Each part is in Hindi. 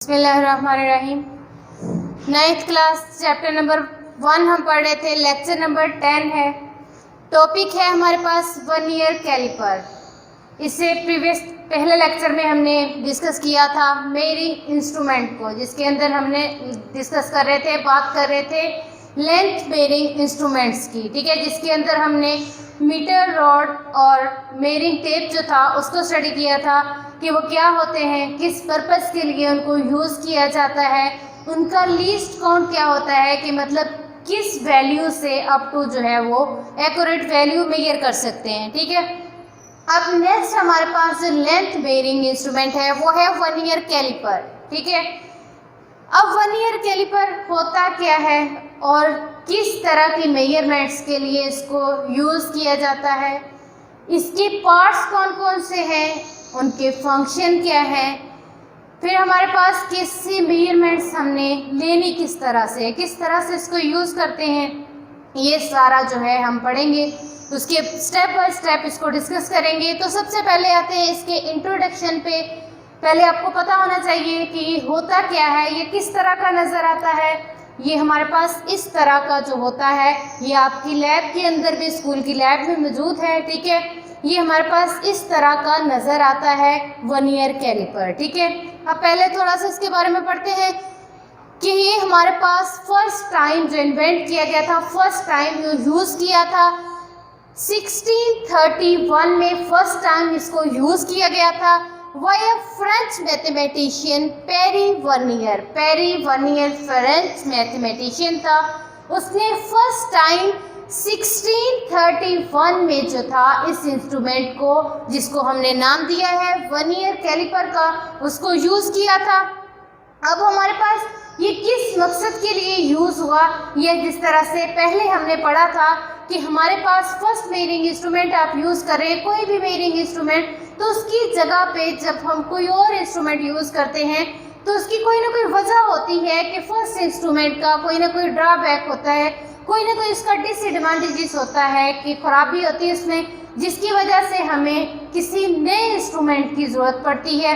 बिस्मिल्लाहिर्रहमानिर्रहीम। 9th क्लास चैप्टर नंबर 1 हम पढ़ रहे थे। लेक्चर नंबर 10 है। टॉपिक है हमारे पास वर्नियर कैलिपर। इससे पहले लेक्चर में हमने डिस्कस किया था मेयरिंग इंस्ट्रूमेंट को, जिसके अंदर हमने डिस्कस कर रहे थे, बात कर रहे थे लेंथ मेयरिंग इंस्ट्रूमेंट्स की, ठीक है, जिसके अंदर हमने मीटर रॉड और मेयरिंग टेप जो था उसको स्टडी किया था कि वो क्या होते हैं, किस पर्पस के लिए उनको यूज़ किया जाता है, उनका लीस्ट काउंट क्या होता है, कि मतलब किस वैल्यू से अप टू जो है वो एक्यूरेट वैल्यू मेजर कर सकते हैं, ठीक है। अब नेक्स्ट हमारे पास जो लेंथ मेयरिंग इंस्ट्रूमेंट है वो है वर्नियर कैलिपर, ठीक है। अब वर्नियर कैलिपर होता क्या है और किस तरह की मेजरमेंट्स के लिए इसको यूज़ किया जाता है, इसके पार्ट्स कौन कौन से हैं, उनके फंक्शन क्या है, फिर हमारे पास किससे मेजरमेंट्स हमने लेनी किस तरह से इसको यूज़ करते हैं, ये सारा जो है हम पढ़ेंगे। उसके स्टेप बाय स्टेप इसको डिस्कस करेंगे। तो सबसे पहले आते हैं इसके इंट्रोडक्शन पे। पहले आपको पता होना चाहिए कि ये होता क्या है, ये किस तरह का नज़र आता है। ये हमारे पास इस तरह का जो होता है, ये आपकी लैब के अंदर भी, स्कूल की लैब में मौजूद है, ठीक है। ये हमारे पास इस तरह का नज़र आता है वर्नियर कैलिपर, ठीक है। अब पहले थोड़ा सा इसके बारे में पढ़ते हैं कि ये हमारे पास फर्स्ट टाइम जो इन्वेंट किया गया था, फर्स्ट टाइम जो यूज़ किया था 1631 में फर्स्ट टाइम इसको यूज़ किया गया था। वह French mathematician Pierre Vernier French mathematician था। उसने फर्स्ट टाइम 1631 में जो था इस इंस्ट्रूमेंट को, जिसको हमने नाम दिया है वर्नियर कैलिपर का, उसको यूज़ किया था। अब हमारे पास ये किस मकसद के लिए यूज़ हुआ, यह जिस तरह से पहले हमने पढ़ा था कि हमारे पास फर्स्ट मेयरिंग इंस्ट्रूमेंट आप यूज़ करें, कोई भी मेयरिंग इंस्ट्रूमेंट, तो उसकी जगह पे जब हम कोई और इंस्ट्रूमेंट यूज़ करते हैं तो उसकी कोई ना कोई वजह होती है कि फर्स्ट इंस्ट्रूमेंट का कोई ना कोई ड्रॉबैक होता है, कोई ना कोई इसका डिसएडवांटेजेस होता है, कि खराबी होती है उसमें, जिसकी वजह से हमें किसी नए इंस्ट्रूमेंट की ज़रूरत पड़ती है।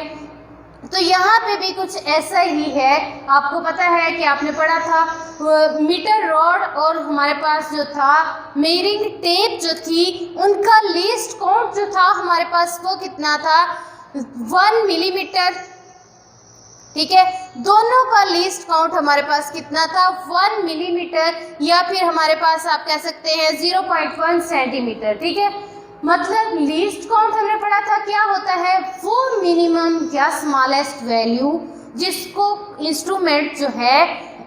तो यहाँ पे भी कुछ ऐसा ही है। आपको पता है कि आपने पढ़ा था मीटर रॉड और हमारे पास जो था मेयरिंग टेप जो थी, उनका लीस्ट काउंट जो था हमारे पास वो कितना था, 1 मिलीमीटर, ठीक है। दोनों का लीस्ट काउंट हमारे पास कितना था, 1 मिलीमीटर, या फिर हमारे पास आप कह सकते हैं 0.1 सेंटीमीटर, ठीक है। मतलब लीस्ट काउंट हमने पढ़ा था क्या होता है, वो मिनिमम या स्मॉलेस्ट वैल्यू जिसको इंस्ट्रूमेंट जो है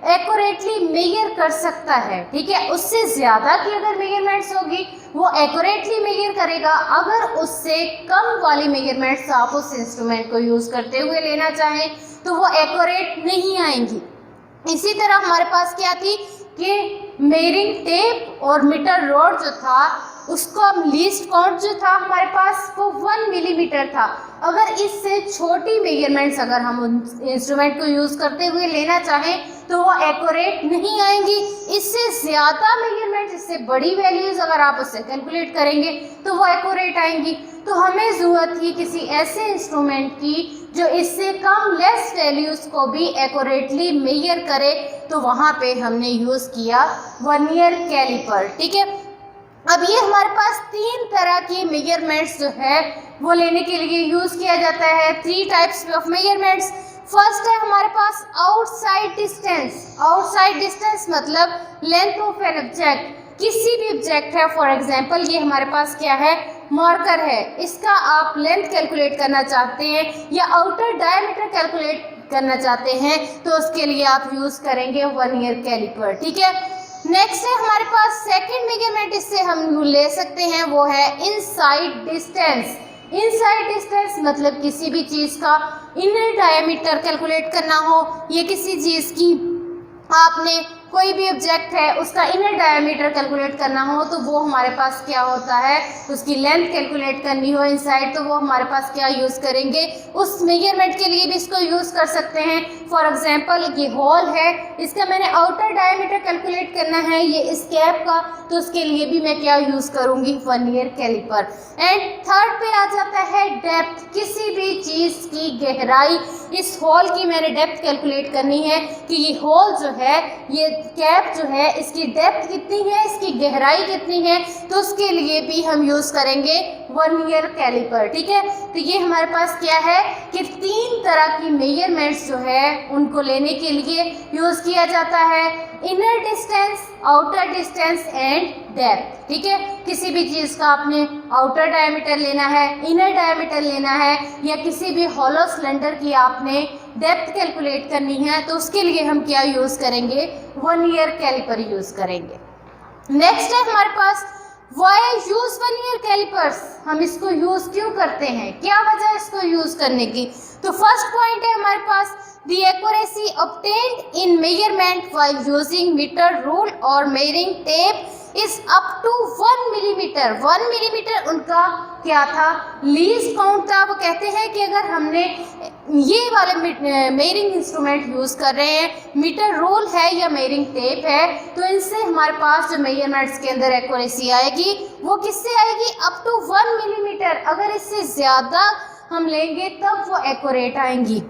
एक्यूरेटली मेजर कर सकता है, ठीक है। उससे ज़्यादा की अगर मेजरमेंट्स होगी वो एक्यूरेटली मेजर करेगा। अगर उससे कम वाली मेजरमेंट्स आप उस इंस्ट्रूमेंट को यूज़ करते हुए लेना चाहें तो वो एक्यूरेट नहीं आएंगी। इसी तरह हमारे पास क्या थी कि मेयरिंग टेप और मीटर रॉड जो था उसका लीस्ट काउंट जो था हमारे पास वो 1 मिलीमीटर था। अगर इससे छोटी मेजरमेंट्स अगर हम इंस्ट्रूमेंट को यूज़ करते हुए लेना चाहें तो वो एक्यूरेट नहीं आएंगी। इससे ज़्यादा मेजरमेंट्स, इससे बड़ी वैल्यूज़ अगर आप उससे कैलकुलेट करेंगे तो वो एक्यूरेट आएंगी। तो हमें ज़रूरत थी किसी ऐसे इंस्ट्रूमेंट की जो इससे कम लेस वैल्यूज़ को भी एक्यूरेटली मेजर करे। तो वहाँ पे हमने यूज़ किया वर्नियर कैलिपर, ठीक है। अब ये हमारे पास 3 तरह की मेजरमेंट्स जो है वो लेने के लिए यूज़ किया जाता है। 3 टाइप्स ऑफ मेजरमेंट्स। फर्स्ट है हमारे पास आउटसाइड डिस्टेंस। आउटसाइड डिस्टेंस मतलब लेंथ ऑफ एन ऑब्जेक्ट, किसी भी ऑब्जेक्ट है, फॉर एग्जांपल ये हमारे पास क्या है, मार्कर है, इसका आप लेंथ कैलकुलेट करना चाहते हैं या आउटर डायमीटर कैलकुलेट करना चाहते हैं तो उसके लिए आप यूज़ करेंगे वर्नियर कैलिपर, ठीक है। नेक्स्ट है हमारे पास सेकंड मेजरमेंट, इससे हम ले सकते हैं, वो है इनसाइड डिस्टेंस। इनसाइड डिस्टेंस मतलब किसी भी चीज़ का इनर डायमीटर कैलकुलेट करना हो, या किसी चीज़ की आपने कोई भी ऑब्जेक्ट है उसका इनर डायमीटर कैलकुलेट करना हो तो वो हमारे पास क्या होता है, उसकी लेंथ कैलकुलेट करनी हो इनसाइड तो वो हमारे पास क्या यूज़ करेंगे, उस मेजरमेंट के लिए भी इसको यूज़ कर सकते हैं। फॉर एग्जांपल ये होल है, इसका मैंने आउटर डायमीटर कैलकुलेट करना है ये इस कैप का, तो उसके लिए भी मैं क्या यूज़ करूँगी, वर्नियर कैलिपर। एंड थर्ड पे आ जाता है डेप्थ, किसी भी चीज़ की गहराई, इस होल की मैंने डेप्थ कैलकुलेट करनी है कि ये होल जो है, ये कैप जो है, इसकी डेप्थ कितनी है, इसकी गहराई कितनी है, तो उसके लिए भी हम यूज़ करेंगे वर्नियर कैलिपर। ठीक है, तो ये हमारे पास क्या है कि 3 तरह की मेजरमेंट्स जो है उनको लेने के लिए यूज़ किया जाता है, inner distance, outer distance and depth. ठीक है, किसी भी चीज़ का आपने आउटर डायमीटर लेना है, इनर डायमीटर लेना है, या किसी भी हॉलो सिलेंडर की आपने डेप्थ कैलकुलेट करनी है तो उसके लिए हम क्या यूज़ करेंगे, वर्नियर कैलिपर यूज़ करेंगे। नेक्स्ट है हमारे पास वाई यूज वर्नियर कैलिपर्स, हम इसको यूज़ क्यों करते हैं, क्या वजह इसको यूज़ करने की। तो फर्स्ट पॉइंट है हमारे पास the accuracy obtained in measurement while using meter rule or measuring tape is up to 1 millimeter। 1 millimeter उनका क्या था, लीस्ट काउंट था। वो कहते हैं कि अगर हमने ये वाले मेजरिंग इंस्ट्रूमेंट यूज़ कर रहे हैं, मीटर रोल है या मेजरिंग टेप है, तो इनसे हमारे पास जो मेजरमेंट्स के अंदर एक्यूरेसी आएगी वो किससे आएगी, अप टू 1 मिलीमीटर। अगर इससे ज़्यादा हम लेंगे तब वो एक्यूरेट आएंगी।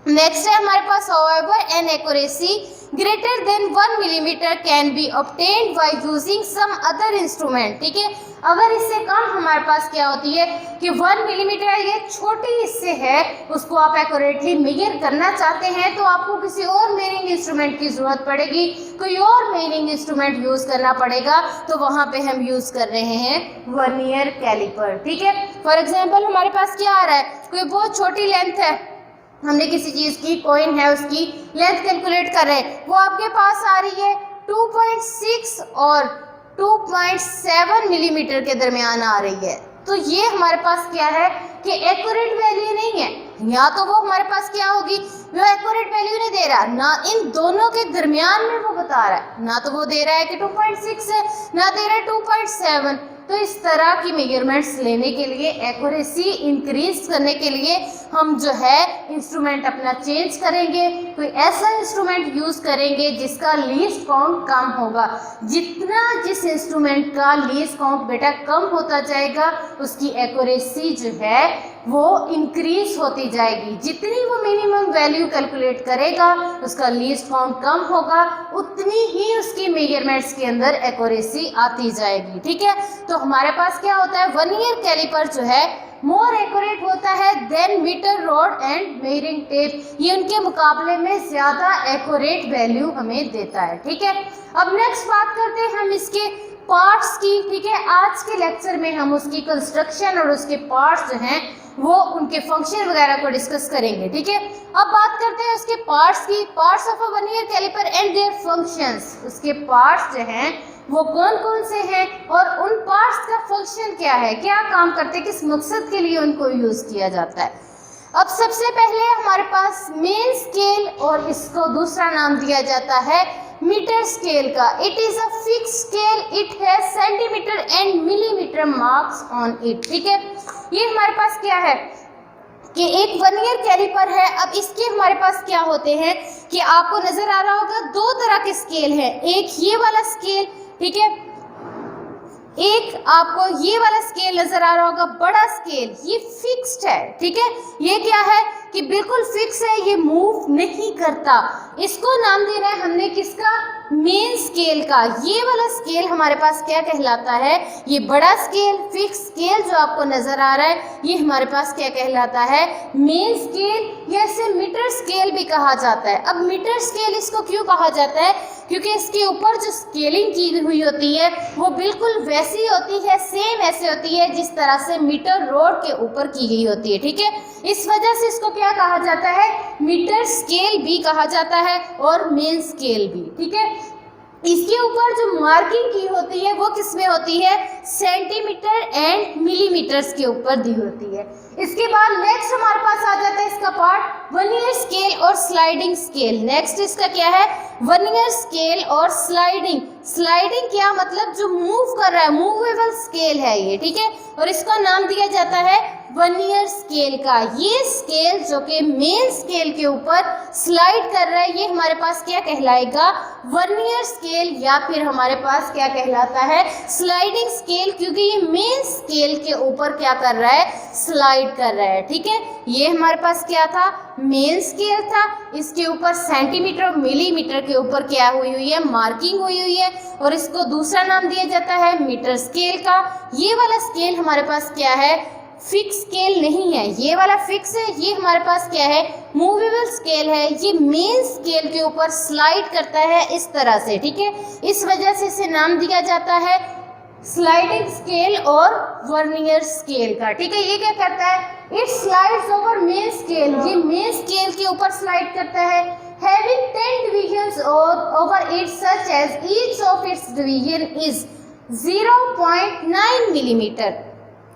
नेक्स्ट है हमारे पास however an accuracy greater than 1 millimeter can be obtained by using some other instrument। ठीक है, अगर इससे कम हमारे पास क्या होती है कि 1 मिलीमीटर, ये छोटी इससे है, उसको आप एक्यूरेटली मेजर करना चाहते हैं तो आपको किसी और मेजरिंग इंस्ट्रूमेंट की ज़रूरत पड़ेगी, कोई और मेजरिंग इंस्ट्रूमेंट यूज़ करना पड़ेगा, तो वहाँ पे हम यूज़ कर रहे हैं वर्नियर कैलिपर। ठीक है, फॉर एग्जांपल हमारे पास क्या आ रहा है, कोई बहुत छोटी लेंथ है, हमने किसी चीज़ की कॉइन है उसकी लेंथ कैलकुलेट कर रहे हैं, वो आपके पास आ रही है 2.6 और 2.7 मिलीमीटर के दरमियान आ रही है, तो ये हमारे पास क्या है कि एक्यूरेट वैल्यू नहीं है। या तो वो हमारे पास क्या होगी, वो एक्यूरेट वैल्यू नहीं दे रहा, ना इन दोनों के दरमियान में वो बता रहा है, ना तो वो दे रहा है कि 2.6 है, ना दे रहा है 2.7। तो इस तरह की मेजरमेंट्स लेने के लिए, एक्यूरेसी इंक्रीज करने के लिए हम जो है इंस्ट्रूमेंट अपना चेंज करेंगे, कोई ऐसा इंस्ट्रूमेंट यूज़ करेंगे जिसका लीस्ट काउंट कम होगा। जितना जिस इंस्ट्रूमेंट का लीस्ट काउंट बेटा कम होता जाएगा उसकी एक्यूरेसी जो है वो इंक्रीज होती जाएगी। जितनी वो मिनिमम वैल्यू कैलकुलेट करेगा उसका लीस्ट काउंट कम होगा, उतनी ही उसकी मेजरमेंट्स के अंदर एक्यूरेसी आती जाएगी। ठीक है, तो हमारे पास क्या होता है, वर्नियर कैलिपर जो है मोर एक्यूरेट होता है than metre rod and measuring tape, ये उनके मुकाबले में ज़्यादा एक्यूरेट वैल्यू हमें देता है। ठीक है, अब नेक्स्ट बात करते हैं हम इसके पार्ट्स की। ठीक है, आज के लेक्चर में हम उसकी कंस्ट्रक्शन और उसके पार्ट्स जो हैं वो उनके फंक्शन वगैरह को डिस्कस करेंगे। ठीक है, अब बात करते हैं उसके पार्ट्स की, parts of a vernier calliper and their functions. उसके पार्ट्स जो हैं वो कौन कौन से हैं और उन पार्ट्स का फंक्शन क्या है, क्या काम करते हैं, किस मकसद के लिए उनको यूज़ किया जाता है। अब सबसे पहले हमारे पास मेन स्केल और इसको दूसरा नाम दिया जाता है मीटर स्केल का। It is a fix scale, it है centimetre and millimetre marks on it. ठीक है, ये हमारे पास क्या है कि एक वर्नियर कैलिपर है। अब इसके हमारे पास क्या होते हैं कि आपको नज़र आ रहा होगा 2 तरह के स्केल हैं, एक ये वाला स्केल, ठीक है, एक आपको ये वाला स्केल नजर आ रहा होगा, बड़ा स्केल, ये फिक्स्ड है। ठीक है, ये क्या है कि बिल्कुल फिक्स है, ये मूव नहीं करता। इसको नाम दे रहा है हमने किसका, मेन स्केल का। ये वाला स्केल हमारे पास क्या कहलाता है, ये बड़ा स्केल फिक्स स्केल जो आपको नजर आ रहा है ये हमारे पास क्या कहलाता है, मेन स्केल, या इसे मीटर स्केल भी कहा जाता है। अब मीटर स्केल इसको क्यों कहा जाता है, क्योंकि इसके ऊपर जो स्केलिंग की हुई होती है वो बिल्कुल वैसी होती है, सेम ऐसे होती है जिस तरह से मीटर रोड के ऊपर की गई होती है। ठीक है, इस वजह से इसको क्या कहा जाता है, मीटर स्केल भी कहा जाता है और मेन स्केल भी। ठीक है, इसके ऊपर जो मार्किंग की होती है वो किस में होती है, सेंटीमीटर एंड मिलीमीटर्स के ऊपर दी होती है। इसके बाद नेक्स्ट हमारे पास आ जाता है इसका पार्ट वर्नियर स्केल और स्लाइडिंग स्केल। नेक्स्ट इसका क्या है, वर्नियर स्केल और स्लाइडिंग। स्लाइडिंग क्या मतलब जो मूव कर रहा है, मूवेबल स्केल है ये, ठीक है, और इसका नाम दिया जाता है वर्नियर स्केल का। ये स्केल जो कि मेन स्केल के ऊपर स्लाइड कर रहा है, ये हमारे पास क्या कहलाएगा, वर्नियर स्केल, या फिर हमारे पास क्या कहलाता है, स्लाइडिंग स्केल, क्योंकि ये मेन स्केल के ऊपर क्या कर रहा है, स्लाइड कर रहा है, ठीक है। ये हमारे पास क्या था, मेन स्केल था, इसके ऊपर सेंटीमीटर और मिलीमीटर के ऊपर क्या हुई है, मार्किंग हुई है, और इसको दूसरा नाम दिया जाता है मीटर स्केल का। ये वाला स्केल हमारे पास क्या है, फिक्स स्केल नहीं है, ये वाला फिक्स है, ये हमारे पास क्या है, मूवेबल स्केल है। ये मेन स्केल के ऊपर स्लाइड करता है इस तरह से, ठीक है, इस वजह से इसे नाम दिया जाता है स्लाइडिंग स्केल और वर्नियर स्केल का, ठीक है। ये क्या करता है, it slides over main scale, ये मेन स्केल के ऊपर स्लाइड करता है, having 10 divisions over it such as each of its division is 0.9 millimetre.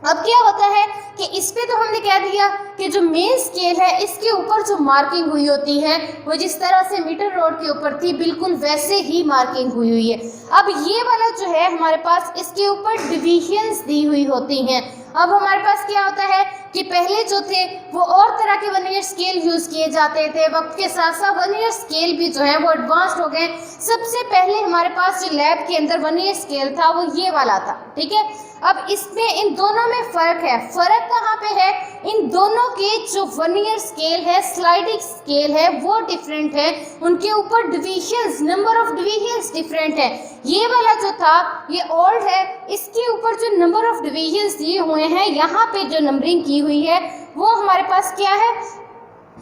अब क्या होता है कि इस पे तो हमने कह दिया कि जो मेन स्केल है इसके ऊपर जो मार्किंग हुई होती है वो जिस तरह से मीटर रोड के ऊपर थी बिल्कुल वैसे ही मार्किंग हुई है। अब ये वाला जो है हमारे पास इसके ऊपर डिविजन्स दी हुई होती हैं। अब हमारे पास क्या होता है कि पहले जो थे वो और तरह के वर्नियर स्केल यूज़ किए जाते थे, वक्त के साथ साथ वर्नियर स्केल भी जो है वो एडवांस्ड हो गए। सबसे पहले हमारे पास जो लैब के अंदर वर्नियर स्केल था वो ये वाला था, ठीक है। अब इसमें इन दोनों में फ़र्क है। फ़र्क कहाँ पे है, इन दोनों के जो वर्नियर स्केल है, स्लाइडिंग स्केल है, वो डिफरेंट है, उनके ऊपर divisions, number of divisions different है। ये वाला जो था ये ओल्ड है, इसके ऊपर जो नंबर ऑफ डिविजन्स दिए हुए हैं, यहाँ पे जो नंबरिंग की हुई है वो हमारे पास क्या है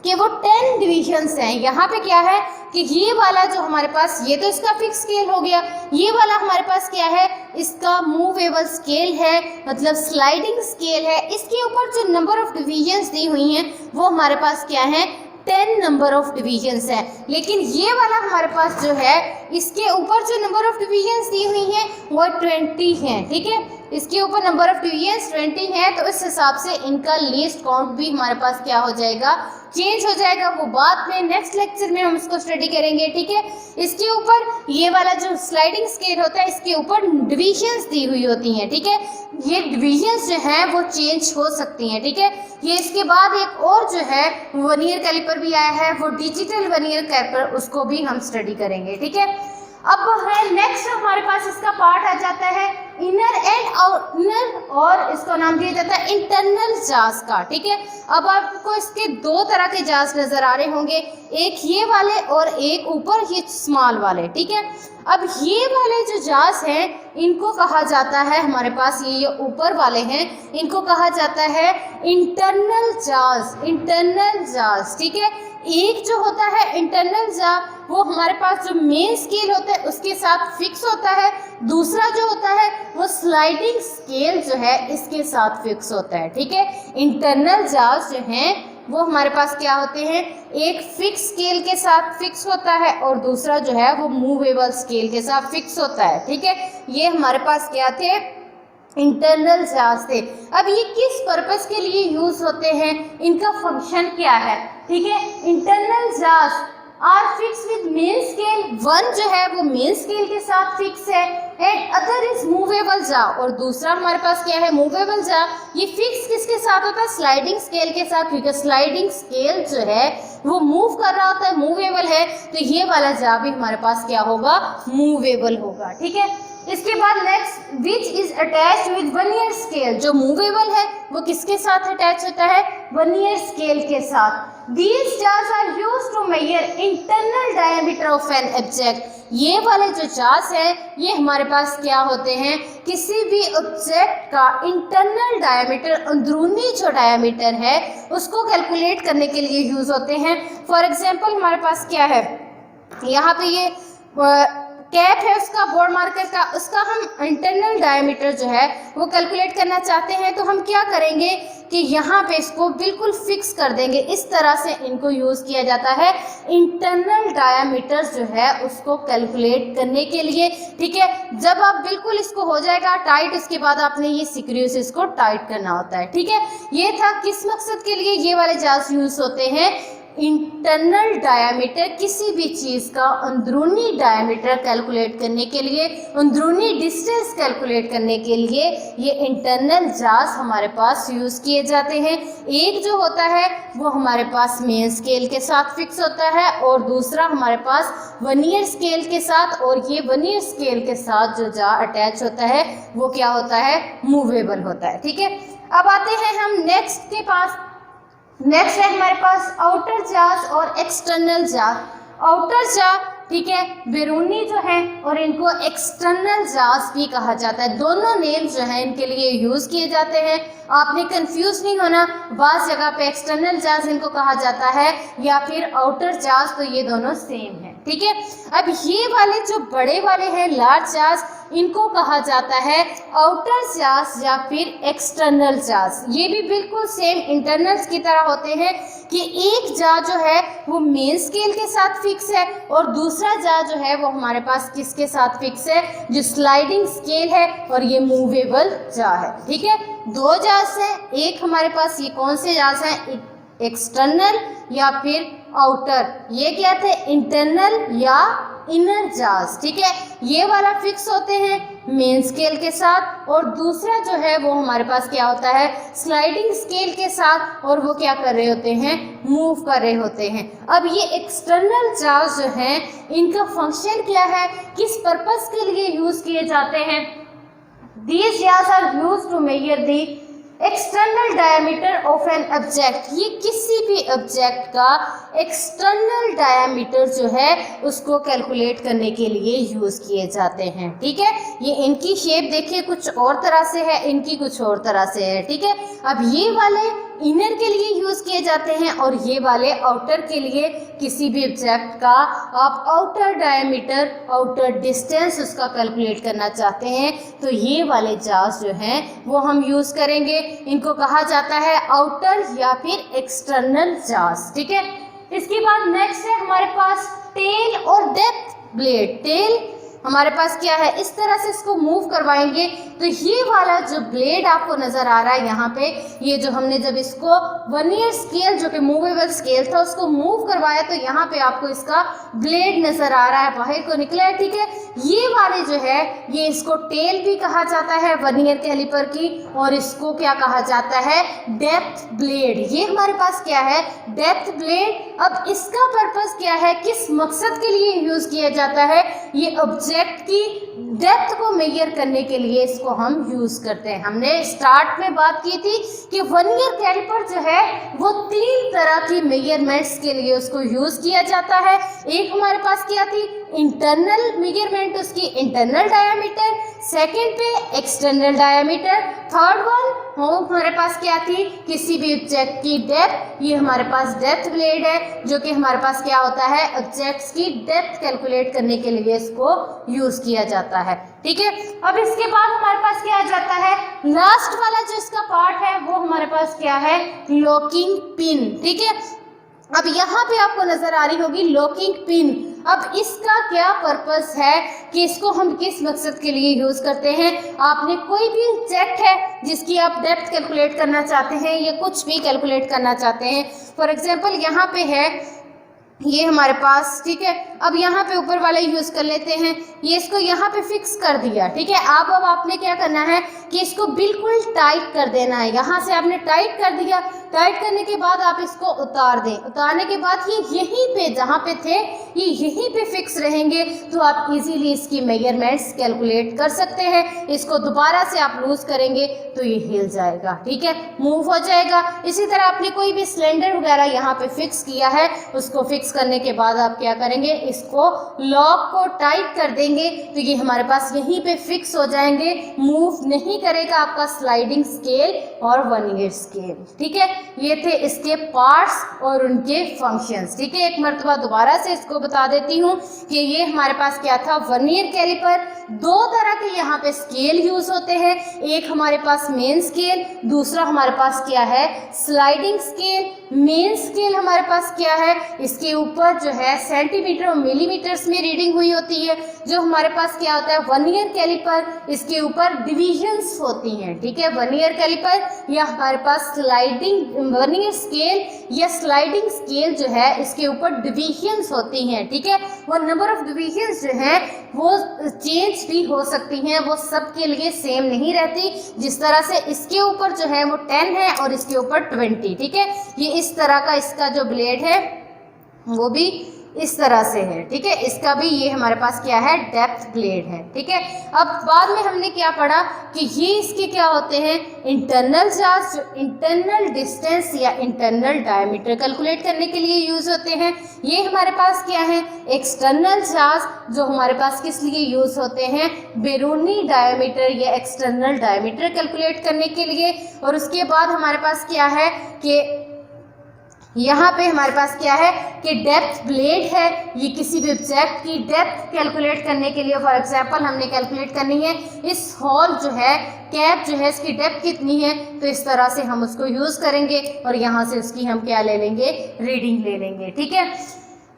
कि वो 10 डिविजन्स हैं। यहाँ पे क्या है कि ये वाला जो हमारे पास, ये तो इसका फिक्स स्केल हो गया, ये वाला हमारे पास क्या है, इसका मूवेबल स्केल है, मतलब स्लाइडिंग स्केल है। इसके ऊपर जो नंबर ऑफ डिविजन्स दी हुई हैं वो हमारे पास क्या है, 10 नंबर ऑफ डिविजन्स है। लेकिन ये वाला हमारे पास जो है इसके ऊपर जो नंबर ऑफ डिविजन्स दी हुई हैं वो 20 हैं, ठीक है। इसके ऊपर नंबर ऑफ डिविजन्स 20 है, तो इस हिसाब से इनका लीस्ट काउंट भी हमारे पास क्या हो जाएगा, चेंज हो जाएगा। वो बाद में नेक्स्ट लेक्चर में हम इसको स्टडी करेंगे, ठीक है। इसके ऊपर ये वाला जो स्लाइडिंग स्केल होता है इसके ऊपर डिविजन्स दी हुई होती हैं, ठीक है। ये डिविजन्स जो हैं वो चेंज हो सकती हैं, ठीक है। ये इसके बाद एक और जो है वर्नियर कैलिपर भी आया है, वो डिजिटल वर्नियर कैलिपर, उसको भी हम स्टडी करेंगे, ठीक है। अब है नेक्स्ट हमारे पास इसका पार्ट आ जाता है इनर एंड आउटर, और इसको नाम दिया जाता है इंटरनल जाज का, ठीक है। अब आपको इसके दो तरह के जाज नजर आ रहे होंगे, एक ये वाले और एक ऊपर ये स्मॉल वाले, ठीक है। अब ये वाले जो जाज हैं इनको कहा जाता है, हमारे पास ये ऊपर वाले हैं, इनको कहा जाता है इंटरनल जाज, इंटरनल जाज, ठीक है। एक जो होता है इंटरनल जा, वो हमारे पास जो मेन स्केल होता है उसके साथ फिक्स होता है। दूसरा जो होता है वो स्लाइडिंग स्केल जो है इसके साथ फिक्स होता है, ठीक है। इंटरनल जाज जो हैं वो हमारे पास क्या होते हैं, एक फिक्स स्केल के साथ फिक्स होता है और दूसरा जो है वो मूवेबल स्केल के साथ फिक्स होता है, ठीक है। ये हमारे पास क्या थे, इंटरनल जाज थे। अब ये किस पर्पस के लिए यूज होते हैं, इनका फंक्शन क्या है, ठीक है। Internal jaws are fix with main scale, one जो है वो मेन स्केल के साथ फिक्स है, एंड अदर इज मूवेबल जा, और दूसरा हमारे पास क्या है, मूवेबल जा। ये फिक्स किसके साथ होता है, स्लाइडिंग स्केल के साथ, क्योंकि स्लाइडिंग स्केल जो है वो मूव कर रहा होता है, मूवेबल है, तो ये वाला जा भी हमारे पास क्या होगा, मूवेबल होगा, ठीक है। इसके बाद next which is attach with vernier scale, जो मूवेबल है वो किसके साथ अटैच होता है, वर्नियर स्केल के साथ। These jars are used to measure internal diameter of an object. ये वाले जो जार्स हैं ये हमारे पास क्या होते हैं, किसी भी ऑब्जेक्ट का इंटरनल डायमीटर, अंदरूनी जो डायमीटर है उसको कैलकुलेट करने के लिए यूज होते हैं। फॉर एग्जांपल हमारे पास क्या है, यहाँ पे ये कैप है उसका, बोर्ड मार्कर का, उसका हम इंटरनल डायमीटर जो है वो कैलकुलेट करना चाहते हैं, तो हम क्या करेंगे कि यहाँ पे इसको बिल्कुल फिक्स कर देंगे। इस तरह से इनको यूज़ किया जाता है इंटरनल डायमीटर जो है उसको कैलकुलेट करने के लिए, ठीक है। जब आप बिल्कुल इसको हो जाएगा टाइट, उसके बाद आपने ये स्क्रू से इसको टाइट करना होता है, ठीक है। ये था किस मकसद के लिए ये वाले जार्स यूज़ होते हैं, इंटरनल डायमीटर, किसी भी चीज़ का अंदरूनी डायमीटर कैलकुलेट करने के लिए, अंदरूनी डिस्टेंस कैलकुलेट करने के लिए ये इंटरनल जार्स हमारे पास यूज़ किए जाते हैं। एक जो होता है वो हमारे पास मेन स्केल के साथ फिक्स होता है और दूसरा हमारे पास वर्नियर स्केल के साथ, और ये वर्नियर स्केल के साथ जो जार अटैच होता है वो क्या होता है, मूवेबल होता है, ठीक है। अब आते हैं हम नेक्स्ट के पास। नेक्स्ट है हमारे पास आउटर जार्स और एक्सटर्नल जार। आउटर जार, ठीक है, बैरूनी जो है, और इनको एक्सटर्नल जार्स भी कहा जाता है। दोनों नेम जो हैं इनके लिए यूज़ किए जाते हैं, आपने कंफ्यूज नहीं होना। बाज़ जगह पे एक्सटर्नल जार्स इनको कहा जाता है या फिर आउटर जार्स, तो ये दोनों सेम है, ठीक है। अब ये वाले जो बड़े वाले हैं लार्ज जार्स, इनको कहा जाता है आउटर जार्स या फिर एक्सटर्नल जार्स। ये भी बिल्कुल सेम इंटरनल्स की तरह होते हैं कि एक जार जो है वो मेन स्केल के साथ फिक्स है और दूसरा जार जो है वो हमारे पास किसके साथ फिक्स है, जो स्लाइडिंग स्केल है, और ये मूवेबल जार है, ठीक है। दो जार्स हैं, एक हमारे पास ये कौन से जार्स हैं, एक्सटर्नल या फिर आउटर। ये क्या थे, इंटरनल या इनर जार्स, ठीक है। ये वाला फिक्स होते हैं मेन स्केल के साथ, और दूसरा जो है वो हमारे पास क्या होता है, स्लाइडिंग स्केल के साथ, और वो क्या कर रहे होते हैं, मूव कर रहे होते हैं। अब ये एक्सटर्नल जार्स जो हैं इनका फंक्शन क्या है, किस पर्पस के लिए यूज़ किए जाते हैं। These jars are used to measure the external diameter of an object. ये किसी भी ऑब्जेक्ट का एक्सटर्नल डायमीटर जो है उसको कैलकुलेट करने के लिए यूज़ किए जाते हैं, ठीक है। ये इनकी शेप देखिए कुछ और तरह से है, इनकी कुछ और तरह से है, ठीक है। अब ये वाले इनर के लिए यूज़ किए जाते हैं और ये वाले आउटर के लिए। किसी भी ऑब्जेक्ट का आप आउटर डायमीटर, आउटर डिस्टेंस उसका कैलकुलेट करना चाहते हैं तो ये वाले जार्स जो हैं वो हम यूज़ करेंगे। इनको कहा जाता है आउटर या फिर एक्सटर्नल जार्स, ठीक है। इसके बाद नेक्स्ट है हमारे पास टेल और डेप्थ ब्लेड। टेल हमारे पास क्या है, इस तरह से इसको मूव करवाएंगे तो ये वाला जो ब्लेड आपको नज़र आ रहा है यहाँ पे, ये जो हमने जब इसको वर्नियर स्केल जो कि मूवेबल स्केल था उसको मूव करवाया तो यहाँ पे आपको इसका ब्लेड नज़र आ रहा है, बाहर को निकला है, ठीक है। ये वाले जो है ये इसको टेल भी कहा जाता है वर्नियर कैलिपर की, और इसको क्या कहा जाता है, डेप्थ ब्लेड। ये हमारे पास क्या है, डेप्थ ब्लेड। अब इसका पर्पस क्या है, किस मकसद के लिए यूज़ किया जाता है, ये ऑब्जेक्ट की डेप्थ को मेजर करने के लिए इसको हम यूज़ करते हैं। हमने स्टार्ट में बात की थी कि वर्नियर कैलिपर जो है वो 3 तरह की मेजरमेंट्स के लिए उसको यूज़ किया जाता है। एक हमारे पास क्या थी, इंटरनल मेजरमेंट, उसकी इंटरनल डायमीटर, सेकंड पे एक्सटर्नल डायमीटर, थर्ड वन वो हमारे पास क्या थी, किसी भी ऑब्जेक्ट की डेप्थ। ये हमारे पास डेप्थ ब्लेड है जो कि हमारे पास क्या होता है, ऑब्जेक्ट्स की डेप्थ कैलकुलेट करने के लिए इसको यूज़ किया जाता है, ठीक है। अब इसके बाद हमारे पास क्या आ जाता है, लास्ट वाला जो इसका पार्ट है वो हमारे पास क्या है, लॉकिंग पिन, ठीक है। अब यहाँ पे आपको नजर आ रही होगी लॉकिंग पिन। अब इसका क्या पर्पस है कि इसको हम किस मकसद के लिए यूज़ करते हैं। आपने कोई भी ऑब्जेक्ट है जिसकी आप डेप्थ कैलकुलेट करना चाहते हैं या कुछ भी कैलकुलेट करना चाहते हैं, फॉर एग्जांपल यहाँ पे है ये हमारे पास, ठीक है। अब यहाँ पे ऊपर वाला यूज़ कर लेते हैं, ये इसको यहाँ पे फिक्स कर दिया, ठीक है। अब आपने क्या करना है कि इसको बिल्कुल टाइट कर देना है। यहाँ से आपने टाइट कर दिया, टाइट करने के बाद आप इसको उतार दें। उतारने के बाद ये यहीं पे जहाँ पे थे ये यहीं पे फिक्स रहेंगे, तो आप इजीली इसकी मेजरमेंट्स कैलकुलेट कर सकते हैं। इसको दोबारा से आप लूज़ करेंगे तो ये हिल जाएगा, ठीक है, मूव हो जाएगा। इसी तरह आपने कोई भी सिलेंडर वगैरह यहाँ पे फिक्स किया है, उसको फिक्स करने के बाद आप क्या करेंगे, इसको लॉक को टाइट कर देंगे तो ये हमारे पास यहीं पे फिक्स हो जाएंगे, मूव नहीं करेगा आपका स्लाइडिंग स्केल और वर्नियर स्केल, ठीक है। ये थे इसके पार्ट्स और उनके फंक्शंस, ठीक है। एक मरतबा दोबारा से इसको बता देती हूँ कि ये हमारे पास क्या था, वर्नियर कैलिपर। दो तरह के यहाँ पे स्केल यूज होते हैं, एक हमारे पास मेन स्केल, दूसरा हमारे पास क्या है, स्लाइडिंग स्केल। मेन स्केल हमारे पास क्या है, इसके ऊपर जो है सेंटीमीटर और मिलीमीटर्स में रीडिंग हुई होती है। जो हमारे पास क्या होता है, वर्नियर कैलिपर, इसके ऊपर डिविजन्स होती हैं, ठीक है। वर्नियर कैलिपर या हमारे पास स्लाइडिंग वर्नियर स्केल या स्लाइडिंग स्केल जो है, इसके ऊपर डिविजन्स होती हैं, ठीक है। वो नंबर ऑफ डिविजन्स जो है वो चेंज भी हो सकती हैं, वो सबके लिए सेम नहीं रहती। जिस तरह से इसके ऊपर जो है वो 10 है और इसके ऊपर 20, ठीक है। ये इस तरह का इसका जो ब्लेड है वो भी इस तरह से है, ठीक है। इसका भी ये हमारे पास क्या है, डेप्थ ब्लेड है, ठीक है। अब बाद में हमने क्या पढ़ा कि ये इसके क्या होते हैं, इंटरनल चार्ज, जो इंटरनल डिस्टेंस या इंटरनल डायमीटर कैलकुलेट करने के लिए यूज होते हैं। ये हमारे पास क्या है, एक्सटर्नल चार्ज, जो हमारे पास किस लिए यूज होते हैं, बैरूनी डायमीटर या एक्सटर्नल डायमीटर कैलकुलेट करने के लिए। और उसके बाद हमारे पास क्या है कि यहाँ पे हमारे पास क्या है कि डेप्थ ब्लेड है, ये किसी भी ऑब्जेक्ट की डेप्थ कैलकुलेट करने के लिए, फॉर एग्जांपल हमने कैलकुलेट करनी है इस हॉल जो है, कैप जो है, इसकी डेप्थ कितनी है, तो इस तरह से हम उसको यूज़ करेंगे और यहाँ से उसकी हम क्या ले लेंगे, रीडिंग ले लेंगे, ठीक है।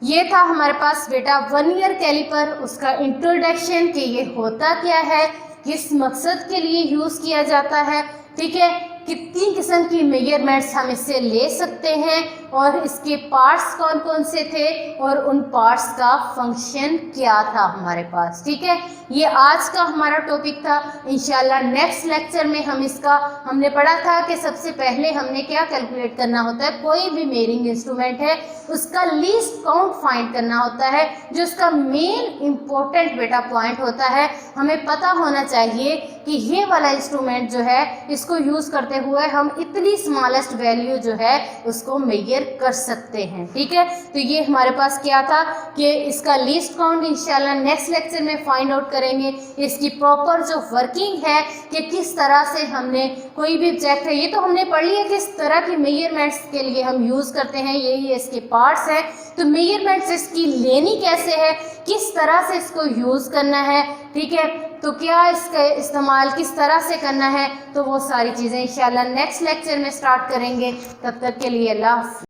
ये था हमारे पास बेटा वर्नियर कैलिपर, उसका इंट्रोडक्शन कि ये होता क्या है, किस मकसद के लिए यूज़ किया जाता है, ठीक है। कितनी किस्म की मेजरमेंट्स हम इससे ले सकते हैं और इसके पार्ट्स कौन कौन से थे और उन पार्ट्स का फंक्शन क्या था हमारे पास, ठीक है। ये आज का हमारा टॉपिक था। इंशाल्लाह नेक्स्ट लेक्चर में हम इसका, हमने पढ़ा था कि सबसे पहले हमने क्या कैलकुलेट करना होता है, कोई भी मेजरिंग इंस्ट्रूमेंट है उसका लीस्ट काउंट फाइंड करना होता है, जो उसका मेन इम्पोर्टेंट बेटा पॉइंट होता है। हमें पता होना चाहिए कि ये वाला इंस्ट्रूमेंट जो है, इसको यूज़ करते हुए हम इतनी स्मॉलेस्ट वैल्यू जो है उसको मेजर कर सकते हैं, ठीक है। तो ये हमारे पास क्या था कि इसका लीस्ट काउंट इंशाल्लाह नेक्स्ट लेक्चर में फाइंड आउट करेंगे। इसकी प्रॉपर जो वर्किंग है कि किस तरह से हमने कोई भी ऑब्जेक्ट है, ये तो हमने पढ़ लिया किस तरह की मेजरमेंट्स के लिए हम यूज़ करते हैं, यही इसके पार्ट्स हैं। तो मेजरमेंट्स इसकी लेनी कैसे है, किस तरह से इसको यूज़ करना है, ठीक है। तो क्या इसका इस्तेमाल किस तरह से करना है, तो वो सारी चीज़ें इंशाल्लाह नेक्स्ट लेक्चर में स्टार्ट करेंगे। तब तक के लिए अल्लाह।